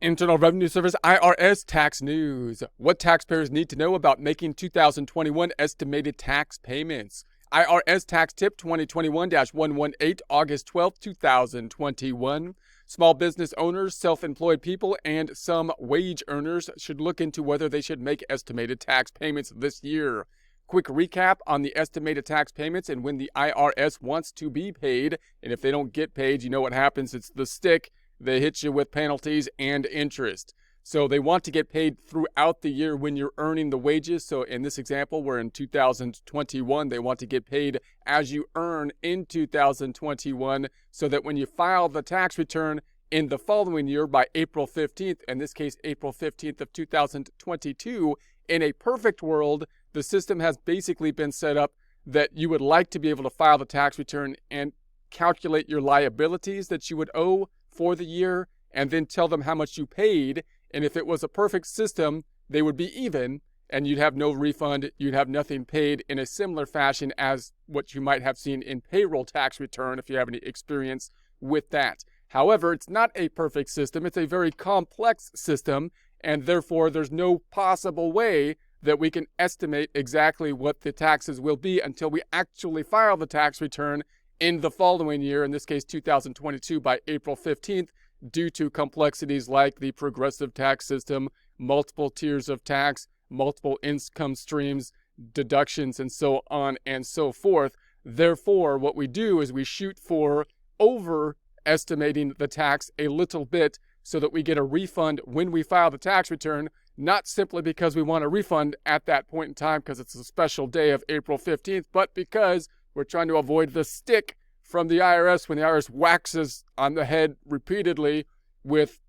Internal Revenue Service IRS tax news. What taxpayers need to know about making 2021 estimated tax payments. IRS Tax Tip 2021-118, August 12, 2021. Small business owners, self-employed people, and some wage earners should look into whether they should make estimated tax payments this year. Quick recap on the estimated tax payments and when the IRS wants to be paid. And if they don't get paid, you know what happens. It's the stick. They hit you with penalties and interest. So they want to get paid throughout the year when you're earning the wages. So in this example, we're in 2021. They want to get paid as you earn in 2021 so that when you file the tax return in the following year by April 15th, in this case, April 15th of 2022, in a perfect world, the system has basically been set up that you would like to be able to file the tax return and calculate your liabilities that you would owe for the year and then tell them how much you paid. And if it was a perfect system, they would be even and you'd have no refund. You'd have nothing paid in a similar fashion as what you might have seen in payroll tax return if you have any experience with that. However, it's not a perfect system. It's a very complex system, and therefore there's no possible way that we can estimate exactly what the taxes will be until we actually file the tax return in the following year, in this case 2022, by April 15th, due to complexities like the progressive tax system, multiple tiers of tax, multiple income streams, deductions, and so on and so forth. Therefore, what we do is we shoot for overestimating the tax a little bit so that we get a refund when we file the tax return, not simply because we want a refund at that point in time because it's a special day of April 15th, but because we're trying to avoid the stick from the IRS when the IRS waxes on the head repeatedly with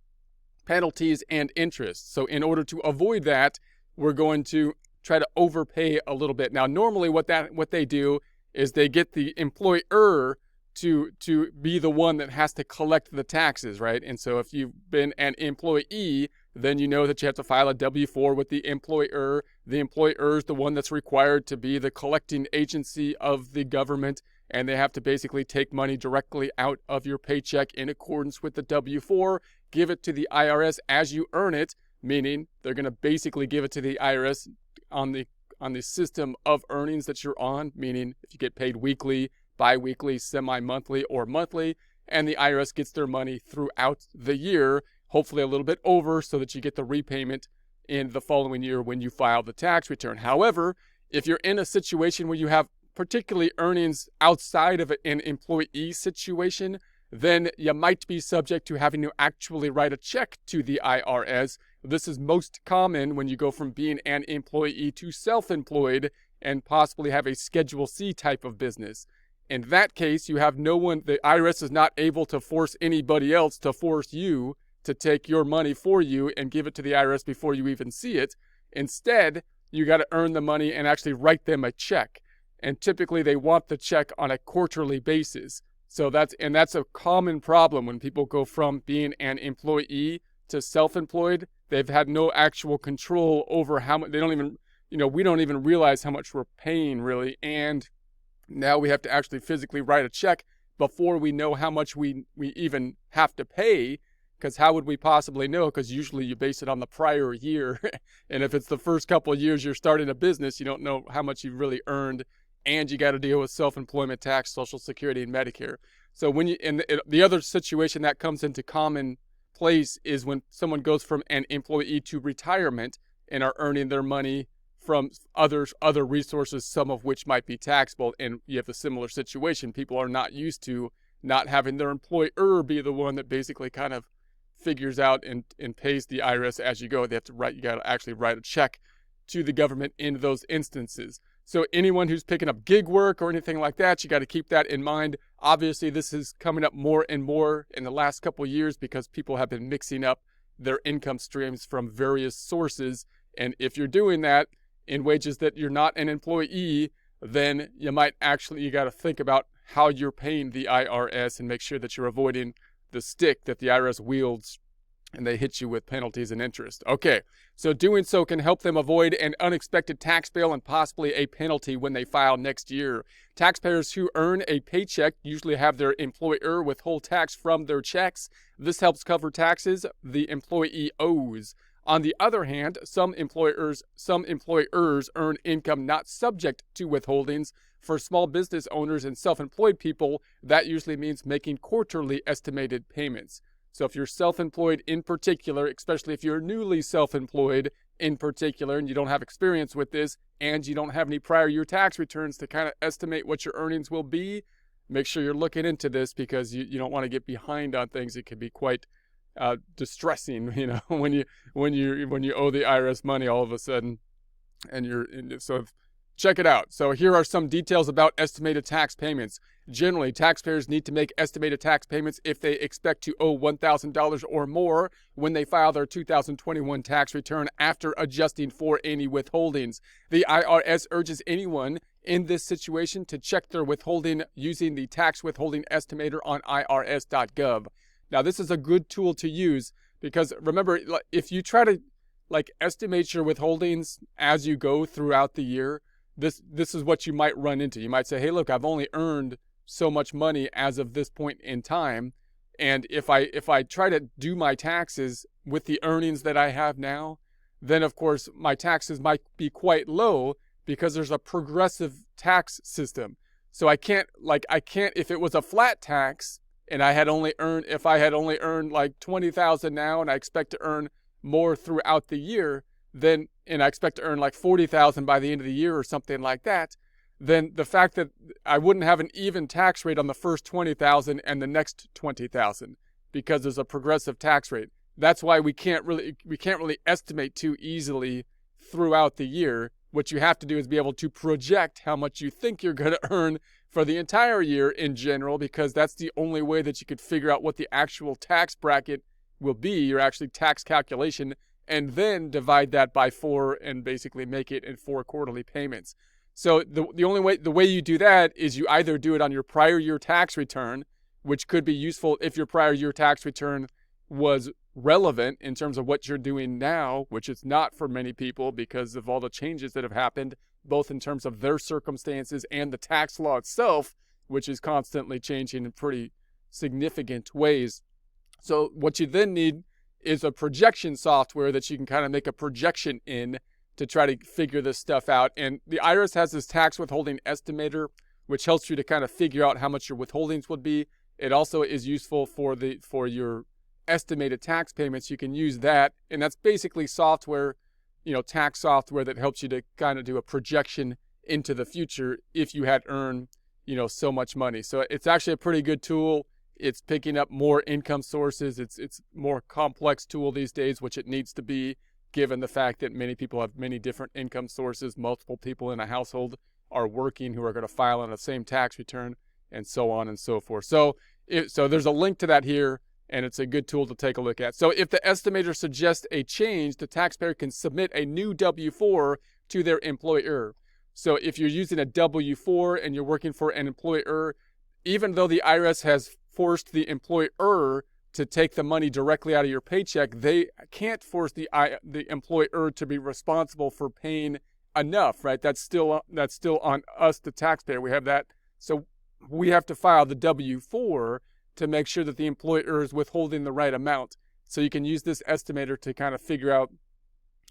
penalties and interest. So in order to avoid that, we're going to try to overpay a little bit. Now, normally what they do is they get the employer to be the one that has to collect the taxes, right? And so if you've been an employee, then you know that you have to file a W-4 with the employer. The employer is the one that's required to be the collecting agency of the government, and they have to basically take money directly out of your paycheck in accordance with the W-4, give it to the IRS as you earn it, meaning they're going to basically give it to the IRS on the system of earnings that you're on, meaning if you get paid weekly, bi-weekly, semi-monthly, or monthly, and the IRS gets their money throughout the year, hopefully a little bit over, so that you get the repayment in the following year when you file the tax return. However, if you're in a situation where you have particularly earnings outside of an employee situation, then you might be subject to having to actually write a check to the IRS. This is most common when you go from being an employee to self-employed and possibly have a Schedule C type of business. In that case, you have no one, the IRS is not able to force anybody else to force you to take your money for you and give it to the IRS before you even see it. Instead, you got to earn the money and actually write them a check. And typically they want the check on a quarterly basis. So that's a common problem when people go from being an employee to self-employed. They've had no actual control over how much, they don't even, we don't even realize how much we're paying really. And now we have to actually physically write a check before we know how much we even have to pay. Because how would we possibly know? Because usually you base it on the prior year. And if it's the first couple of years you're starting a business, you don't know how much you've really earned. And you got to deal with self-employment tax, Social Security, and Medicare. So the other situation that comes into common place is when someone goes from an employee to retirement and are earning their money from other resources, some of which might be taxable. And you have a similar situation. People are not used to not having their employer be the one that basically kind of figures out and pays the IRS as you go. You got to actually write a check to the government in those instances. So anyone who's picking up gig work or anything like that, you got to keep that in mind. Obviously, this is coming up more and more in the last couple of years because people have been mixing up their income streams from various sources. And if you're doing that in wages that you're not an employee, then you got to think about how you're paying the IRS and make sure that you're avoiding the stick that the IRS wields and they hit you with penalties and interest. Okay, so doing so can help them avoid an unexpected tax bill and possibly a penalty when they file next year. Taxpayers who earn a paycheck usually have their employer withhold tax from their checks. This helps cover taxes the employee owes. On the other hand, some employers earn income not subject to withholdings. For small business owners and self-employed people, that usually means making quarterly estimated payments. So if you're self-employed in particular, especially if you're newly self-employed in particular, and you don't have experience with this, and you don't have any prior year tax returns to kind of estimate what your earnings will be, make sure you're looking into this, because you don't want to get behind on things. It can be quite distressing, when you owe the IRS money all of a sudden, check it out. So here are some details about estimated tax payments. Generally, taxpayers need to make estimated tax payments if they expect to owe $1,000 or more when they file their 2021 tax return after adjusting for any withholdings. The IRS urges anyone in this situation to check their withholding using the tax withholding estimator on irs.gov. Now, this is a good tool to use because remember, if you try to estimate your withholdings as you go throughout the year, this is what you might run into. You might say, hey, look, I've only earned so much money as of this point in time. And if I try to do my taxes with the earnings that I have now, then of course my taxes might be quite low because there's a progressive tax system. So I can't, if it was a flat tax and if I had only earned like $20,000 now and I expect to earn more throughout the year, and I expect to earn like $40,000 by the end of the year or something like that, then the fact that I wouldn't have an even tax rate on the first $20,000 and the next $20,000 because there's a progressive tax rate. That's why we can't really estimate too easily throughout the year. What you have to do is be able to project how much you think you're going to earn for the entire year in general, because that's the only way that you could figure out what the actual tax bracket will be, your actually tax calculation, and then divide that by 4 and basically make it in 4 quarterly payments. So the way you do that is you either do it on your prior year tax return, which could be useful if your prior year tax return was relevant in terms of what you're doing now, which it's not for many people because of all the changes that have happened, both in terms of their circumstances and the tax law itself, which is constantly changing in pretty significant ways. So what you then need is a projection software that you can kind of make a projection in to try to figure this stuff out. And the IRS has this tax withholding estimator, which helps you to kind of figure out how much your withholdings would be. It also is useful for your estimated tax payments. You can use that, and that's basically software, tax software that helps you to kind of do a projection into the future if you had earned, so much money. So it's actually a pretty good tool. It's picking up more income sources. It's more complex tool these days, which it needs to be, given the fact that many people have many different income sources. Multiple people in a household are working who are going to file on the same tax return, and so on and so forth. So there's a link to that here, and it's a good tool to take a look at. So if the estimator suggests a change, the taxpayer can submit a new W-4 to their employer. So if you're using a W-4 and you're working for an employer, even though the IRS has forced the employer to take the money directly out of your paycheck, they can't force the employer to be responsible for paying enough, right? That's still on us, the taxpayer. We have that. So we have to file the W-4 to make sure that the employer is withholding the right amount. So you can use this estimator to kind of figure out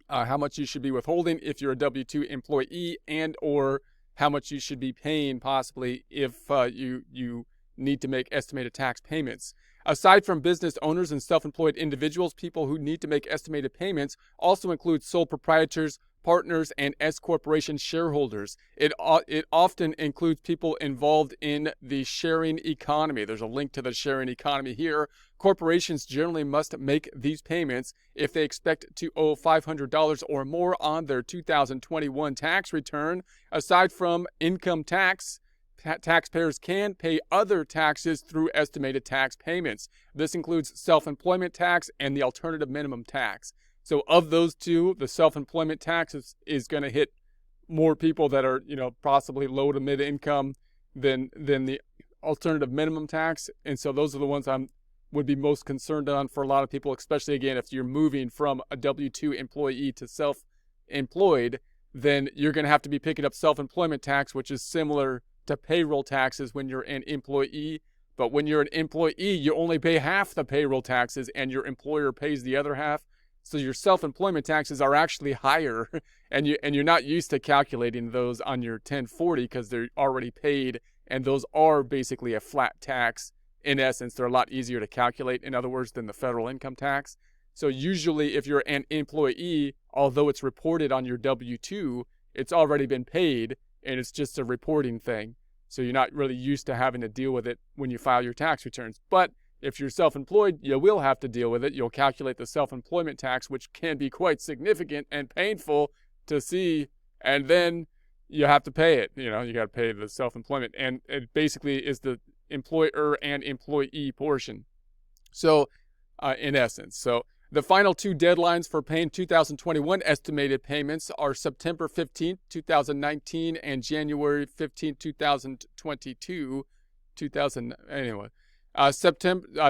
how much you should be withholding if you're a W-2 employee, and or how much you should be paying possibly if you need to make estimated tax payments. Aside from business owners and self-employed individuals, people who need to make estimated payments also include sole proprietors, partners, and S-corporation shareholders. It often includes people involved in the sharing economy. There's a link to the sharing economy here. Corporations generally must make these payments if they expect to owe $500 or more on their 2021 tax return. Aside from income tax, taxpayers can pay other taxes through estimated tax payments. This includes self-employment tax and the alternative minimum tax. So of those two, the self-employment tax is going to hit more people that are, possibly low to mid income than the alternative minimum tax. And so those are the ones I'm would be most concerned on for a lot of people, especially, again, if you're moving from a W-2 employee to self-employed, then you're going to have to be picking up self-employment tax, which is similar to payroll taxes when you're an employee. But when you're an employee, you only pay half the payroll taxes and your employer pays the other half. So your self-employment taxes are actually higher, and you're not used to calculating those on your 1040 because they're already paid, and those are basically a flat tax. In essence, they're a lot easier to calculate, in other words, than the federal income tax. So usually if you're an employee, although it's reported on your W-2, it's already been paid, and it's just a reporting thing. So you're not really used to having to deal with it when you file your tax returns. But if you're self-employed, you will have to deal with it. You'll calculate the self-employment tax, which can be quite significant and painful to see, and then you have to pay it. You got to pay the self-employment, and it basically is the employer and employee portion. So in essence, so the final two deadlines for paying 2021 estimated payments are September 15th, 2019 and January 15th, 2022.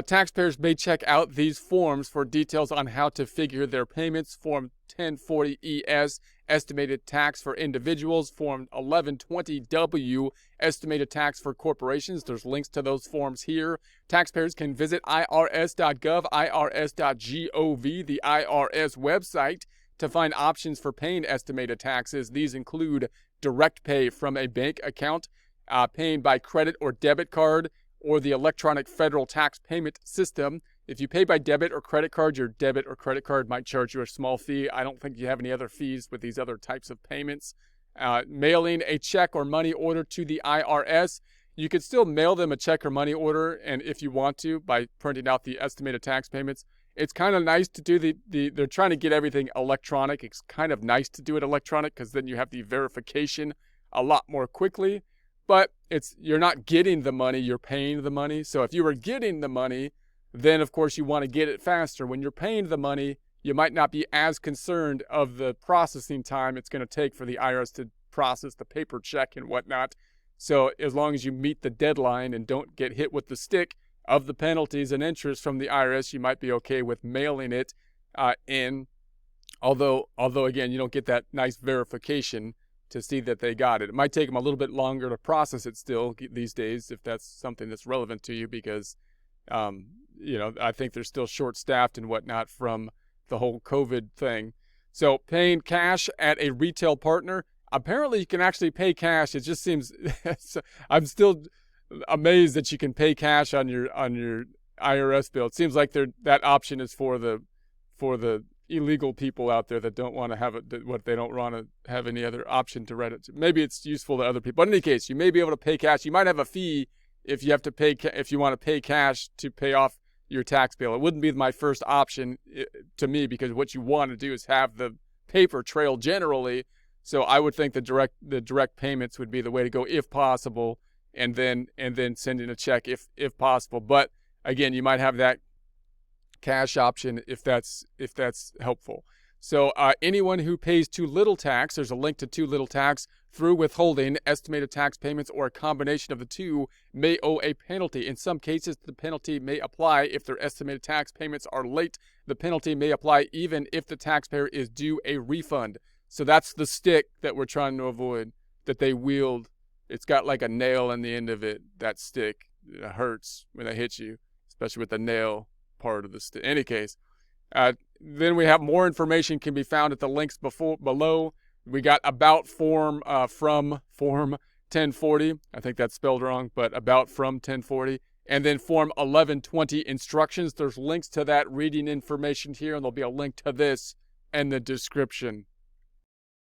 Taxpayers may check out these forms for details on how to figure their payments. Form 1040-ES, estimated tax for individuals. Form 1120-W, estimated tax for corporations. There's links to those forms here. Taxpayers can visit irs.gov, irs.gov, the IRS website, to find options for paying estimated taxes. These include direct pay from a bank account, paying by credit or debit card, or the electronic federal tax payment system. If you pay by debit or credit card, your debit or credit card might charge you a small fee. I don't think you have any other fees with these other types of payments. Mailing a check or money order to the IRS. You could still mail them a check or money order, and if you want to, by printing out the estimated tax payments. It's kind of nice to do they're trying to get everything electronic. It's kind of nice to do it electronic because then you have the verification a lot more quickly. But you're not getting the money, you're paying the money. So if you were getting the money, then of course you want to get it faster. When you're paying the money, you might not be as concerned of the processing time it's going to take for the IRS to process the paper check and whatnot. So as long as you meet the deadline and don't get hit with the stick of the penalties and interest from the IRS, you might be okay with mailing it in. Although again, you don't get that nice verification to see that they got it. It might take them a little bit longer to process it still these days, if that's something that's relevant to you, because, I think they're still short-staffed and whatnot from the whole COVID thing. So paying cash at a retail partner, apparently you can actually pay cash. It just seems, I'm still amazed that you can pay cash on your IRS bill. It seems like that option is for the illegal people out there that don't want to have it, what they don't want to have any other option to write it. Maybe it's useful to other people. But in any case, you may be able to pay cash. You might have a fee if you have to pay if you want to pay cash to pay off your tax bill. It wouldn't be my first option to me, because what you want to do is have the paper trail generally. So I would think the direct payments would be the way to go if possible, and then sending a check if possible. But again, you might have that cash option if that's helpful. So anyone who pays too little tax, there's a link to too little tax, through withholding, estimated tax payments, or a combination of the two, may owe a penalty. In some cases, the penalty may apply if their estimated tax payments are late. The penalty may apply even if the taxpayer is due a refund. So that's the stick that we're trying to avoid, that they wield. It's got like a nail in the end of it. That stick, it hurts when they hit you, especially with the nail part of the stick. In any case, then we have more information can be found at the links below. We got about form from form 1040. I think that's spelled wrong, but about from 1040. And then form 1120 instructions. There's links to that reading information here, and there'll be a link to this in the description.